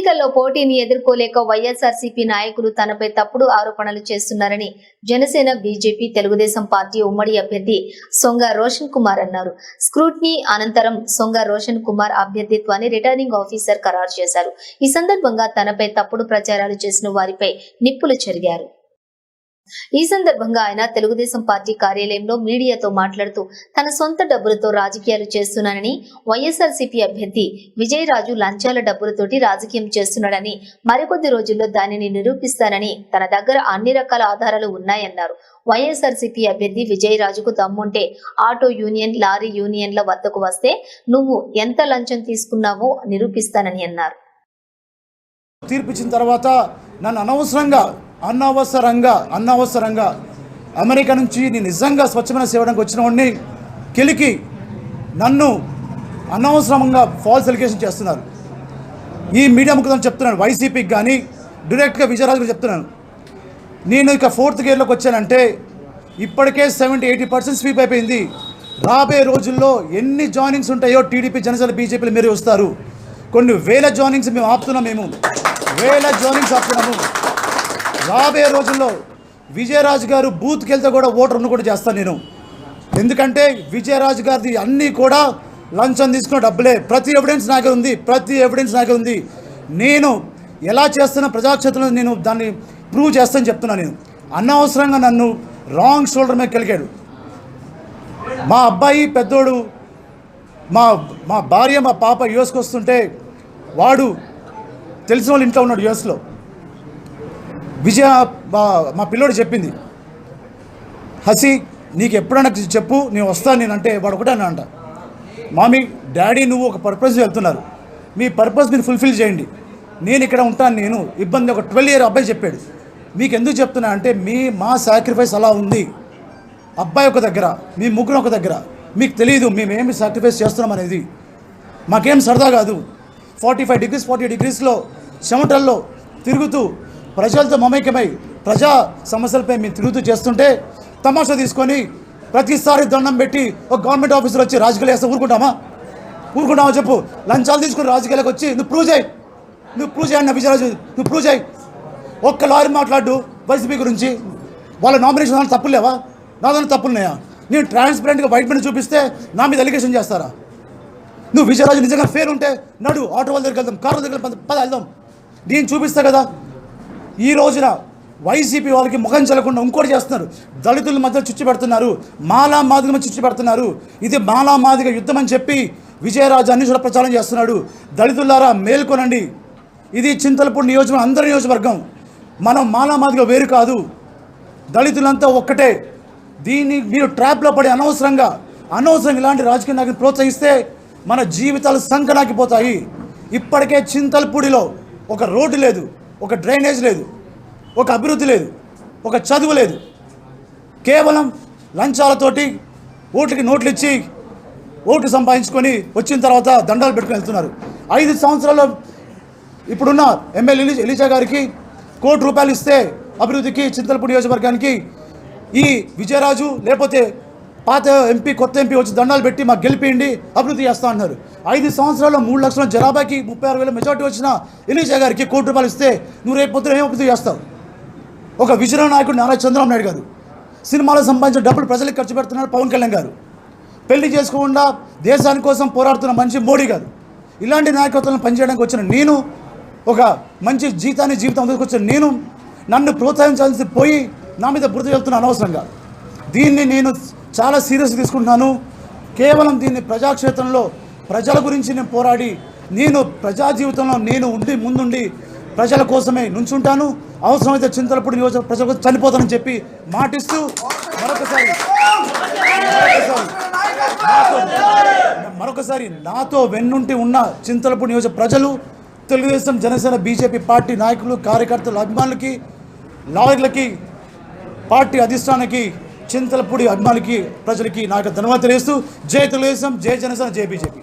ఎన్నికల్లో పోటీని ఎదుర్కోలేక వైఎస్ఆర్సీపీ నాయకులు తనపై తప్పుడు ఆరోపణలు చేస్తున్నారని జనసేన, బీజేపీ, తెలుగుదేశం పార్టీ ఉమ్మడి అభ్యర్థి సొంగ రోషన్ కుమార్ అన్నారు. స్క్రూటినీ అనంతరం సొంగ రోషన్ కుమార్ అభ్యర్థిత్వాన్ని రిటర్నింగ్ ఆఫీసర్ ఖరారు చేశారు. ఈ సందర్భంగా తనపై తప్పుడు ప్రచారాలు చేసిన వారిపై నిప్పులు చెరిగారు. ఈ సందర్భంగా ఆయన తెలుగుదేశం పార్టీ కార్యాలయంలో మీడియాతో మాట్లాడుతూ తన సొంత డబ్బులతో రాజకీయాలు చేస్తున్నానని, వైఎస్ఆర్సీపీ అభ్యర్థి విజయరాజు లంచాల డబ్బులతోటి రాజకీయం చేస్తున్నాడని, మరికొద్ది రోజుల్లో దానిని నిరూపిస్తానని తన దగ్గర అన్ని రకాల ఆధారాలు ఉన్నాయన్నారు. వైఎస్ఆర్సీపీ అభ్యర్థి విజయరాజుకు దమ్ముంటే ఆటో యూనియన్, లారీ యూనియన్ల వద్దకు వస్తే నువ్వు ఎంత లంచం తీసుకున్నావో నిరూపిస్తానని అన్నారు. తీర్పిచ్చిన తర్వాత నన్ను అనవసరంగా అమెరికా నుంచి నేను నిజంగా స్వచ్ఛమైన సేవడానికి వచ్చిన వాడిని కెలికి నన్ను అనవసరంగా ఫాల్స్ ఎలిగేషన్ చేస్తున్నారు. ఈ మీడియా ముఖం చెప్తున్నాను, వైసీపీకి కానీ డైరెక్ట్గా విజయరాజుకు చెప్తున్నాను. నేను ఇక 4th గేర్లోకి వచ్చానంటే ఇప్పటికే 70-80% స్వీప్ అయిపోయింది. రాబోయే రోజుల్లో ఎన్ని జాయినింగ్స్ ఉంటాయో టీడీపీ, జనసేన, బీజేపీలు మీరు వస్తారు. కొన్ని వేల జాయినింగ్స్ మేము ఆపుతున్నాము. రాబోయే రోజుల్లో విజయరాజు గారు బూత్కి వెళ్తే కూడా ఓటర్ను కూడా చేస్తాను నేను. ఎందుకంటే విజయరాజు గారిది అన్నీ కూడా లంచం తీసుకున్న డబ్బులే. ప్రతి ఎవిడెన్స్ నాకే ఉంది. నేను ఎలా చేస్తున్న ప్రజాక్షేత్రంలో నేను దాన్ని ప్రూవ్ చేస్తానని చెప్తున్నాను. నేను అనవసరంగా నన్ను రాంగ్ షోల్డర్ మీద కలిగాడు. మా అబ్బాయి పెద్దోడు, మా భార్య, మా పాప యూఎస్కి వస్తుంటే వాడు తెలిసిన వాళ్ళు ఇంట్లో ఉన్నాడు యూఎస్లో. విజయ మా పిల్లోడు చెప్పింది, హసి నీకు ఎప్పుడైనా చెప్పు, నేను వస్తాను. నేనంటే వాడు ఒకటే అంట, మామీ డాడీ నువ్వు ఒక పర్పస్ వెళ్తున్నారు, మీ పర్పస్ మీరు ఫుల్ఫిల్ చేయండి, నేను ఇక్కడ ఉంటాను. నేను ఇబ్బంది. ఒక 12 year అబ్బాయి చెప్పాడు. మీకు ఎందుకు చెప్తున్నా అంటే మా సాక్రిఫైస్ అలా ఉంది. అబ్బాయి ఒక దగ్గర, మీ ముగ్గురు ఒక దగ్గర. మీకు తెలియదు మేమేమి సాక్రిఫైస్ చేస్తున్నాం అనేది. మాకేం సరదా కాదు. 45 degrees 40 degreesలో చెమటల్లో తిరుగుతూ ప్రజలతో మమేకమై ప్రజా సమస్యలపై మేము తిరుగుతూ చేస్తుంటే తమాషా తీసుకొని ప్రతిసారి దండం పెట్టి ఒక గవర్నమెంట్ ఆఫీసర్ వచ్చి రాజకీయాలు వేస్తే ఊరుకుంటామా చెప్పు. లంచాలు తీసుకుని రాజకీయాలకు వచ్చి నువ్వు ప్రూవ్ చేయి అన్న విజయరాజు, నువ్వు ప్రూవ్ చేయి. ఒక్క లారీ మాట్లాడు వైసీపీ గురించి. వాళ్ళ నామినేషన్ దాని తప్పులు లేవా? నా దాని తప్పులున్నాయా? నేను ట్రాన్స్పరెంట్గా వైట్ పెన్ చూపిస్తే నా మీద అలిగేషన్ చేస్తారా? నువ్వు విజయరాజు నిజంగా ఫేర్ ఉంటే నడు, ఆటో వాళ్ళ దగ్గరికి వెళ్దాం, కార్ల దగ్గర వెళ్దాం. నేను చూపిస్తా కదా. ఈ రోజున వైసీపీ వాళ్ళకి ముఖం చెల్లకుండా ఇంకోటి చేస్తున్నారు. దళితుల మధ్య చుచ్చు పెడుతున్నారు, మాలా మాదిగ మధ్య చుచ్చు పెడుతున్నారు. ఇది మాలా మాదిగ యుద్ధం అని చెప్పి విజయరాజు అన్ని చోట్ల ప్రచారం చేస్తున్నాడు. దళితులారా మేల్కొనండి. ఇది చింతలపూడి నియోజకవర్గం, అందరి నియోజకవర్గం. మనం మాలా మాదిగ వేరు కాదు, దళితులంతా ఒక్కటే. దీన్ని మీరు ట్రాప్లో పడి అనవసరంగా ఇలాంటి రాజకీయ నాయకులను ప్రోత్సహిస్తే మన జీవితాలు సంకనాకిపోతాయి. ఇప్పటికే చింతలపూడిలో ఒక రోడ్డు లేదు, ఒక డ్రైనేజ్ లేదు, ఒక అభివృద్ధి లేదు, ఒక చదువు లేదు. కేవలం లంచాలతోటి ఓట్లకి నోట్లు ఇచ్చి ఓట్లు సంపాదించుకొని వచ్చిన తర్వాత దండాలు పెట్టుకుని వెళ్తున్నారు. 5 సంవత్సరాల్లో ఇప్పుడున్న ఎమ్మెల్యే ఎలీజా గారికి ₹1 కోటి ఇస్తే అభివృద్ధికి చింతలపూడి నియోజకవర్గానికి ఈ విజయరాజు లేకపోతే పాత ఎంపీ, కొత్త ఎంపీ వచ్చి దండాలు పెట్టి మాకు గెలిపియండి, అభివృద్ధి చేస్తా అన్నారు. 5 సంవత్సరాల్లో 3 లక్షల జనాభాకి 36,000 మెజార్టీ వచ్చిన ఎలీజా గారికి ₹1 కోటి ఇస్తే నువ్వు రేపు పొద్దున ఏం అభివృద్ధి చేస్తావు? ఒక విజయ నాయకుడు నారా చంద్రబాబు నాయుడు గారు సినిమాలో సంపాదించిన డబ్బులు ప్రజలకు ఖర్చు పెడుతున్నారు. పవన్ కళ్యాణ్ గారు పెళ్లి చేసుకోకుండా దేశాని కోసం పోరాడుతున్న మనిషి మోడీ గారు. ఇలాంటి నాయకత్వాలను పనిచేయడానికి వచ్చిన నేను, ఒక మంచి జీవితం అందుకొచ్చిన నేను, నన్ను ప్రోత్సహించాల్సి పోయి నా మీద బురద వెళ్తున్న అనవసరంగా. దీన్ని నేను చాలా సీరియస్గా తీసుకుంటున్నాను. కేవలం దీన్ని ప్రజాక్షేత్రంలో ప్రజల గురించి నేను పోరాడి, నేను ప్రజా జీవితంలో నేను ముందుండి ప్రజల కోసమే నుంచుంటాను. అవసరమైతే చింతలపూడి నియోజకవర్గ ప్రజల కోసం చనిపోతానని చెప్పి మాటిస్తూ మరొకసారి నాతో వెన్నుంటి ఉన్న చింతలపూడి నియోజక ప్రజలు, తెలుగుదేశం, జనసేన, బీజేపీ పార్టీ నాయకులు, కార్యకర్తలు, అభిమానులకి, లాయర్లకి, పార్టీ అధిష్టానానికి, చింతలపూడి అభిమానులకి, ప్రజలకి నాకు ధన్యవాదాలు తెలియజేస్తూ జై తెలుగుదేశం, జై జనసేన, జై బీజేపీ.